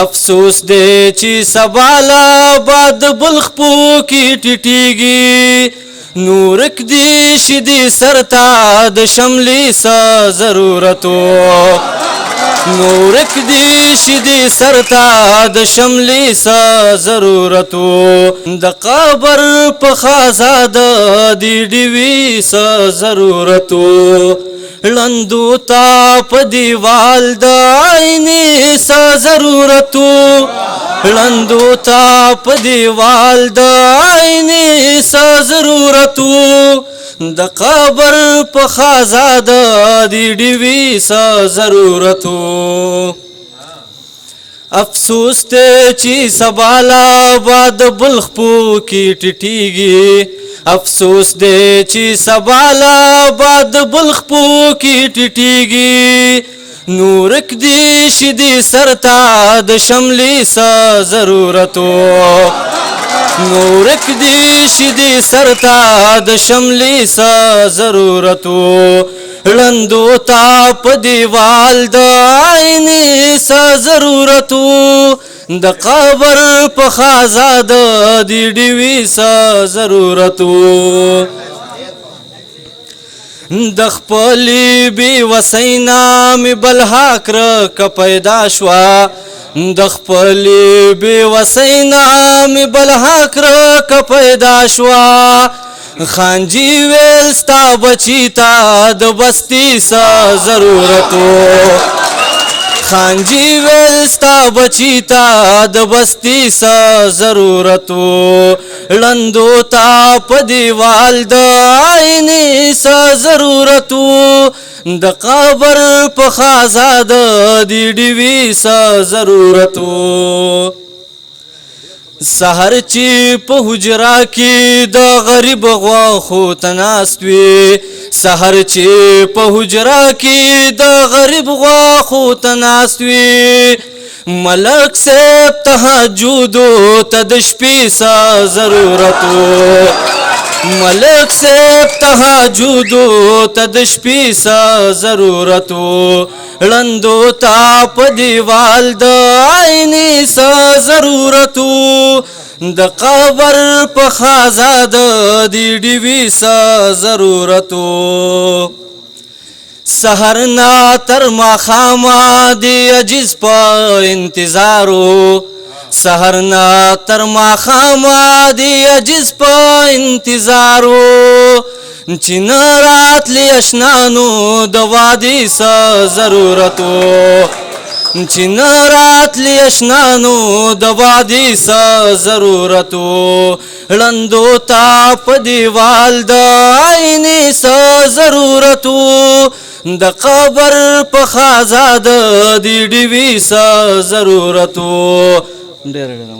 افسوس دی چې سباله باد بلخ پو کې ټیټیږي نورک دی شدی سرتا د شملی سا ضرورتو نورک دی شدی سرتا د شملی سا ضرورتو د قبر په خازاد دی ډیوی سا ضرورتو لندو تا په دیوال د عینی سا ضرورتو لندو تا په دیوال د عینی سا ضرورتو د قبر په خازاد دی ډیوی سا ضرورتو افسوس ته چې سبالا باد بلخ پو کې ټیټیږي افسوس دی چې سبالا باد بلخ پو کې ټیټیږي نورک دی شدی سرتا د شملی سا ضرورتو نورک دی شدی سرتا د شملی سا ضرورتو لندو تا په دیوال د عینی سا ضرورتو د قبر په خازاد دی ډیوی سا ضرورتو د خپلې بې وسینا مې بلها کړه که پیدا شوه د خپلې بې وسینا مې بلها کړه که پیدا شوه خانجي ویل ستا بچي ته د بستي سا ضرورتو خانجي ویل ستا بچي ته د بستي سا ضرورتو لندو تا په دیوال د عینی سا ضرورتو د قبر په خازاد دی ډیوی سا ضرورتو سحر چې په حجرا کې د غریب غواخو تناست وي سحر چې په حجرا کې د غریب غواخو تناست وي ملک صاحب تهجدو ته د شپې سا ضرورتو ملک صاحب تهجدو ته د شپې سا ضرورتو لندو تا په دیوال د عینی سا ضرورتو د قبر په خازاد دی ډیوی سا ضرورتو سحرنا تر ماخاما دی عجز په انتظارو سحرنا تر ماخاما دی عجز په انتظارو چې نه راتلی اشنانو د وادي سا ضرورتو چې نه راتلی اشنانو د وادي سا ضرورتو لندو تا په دیوال د عینی سا ضرورتو د قبر په خازاد دی ډیوی سا ضرورتو ډېر ډېر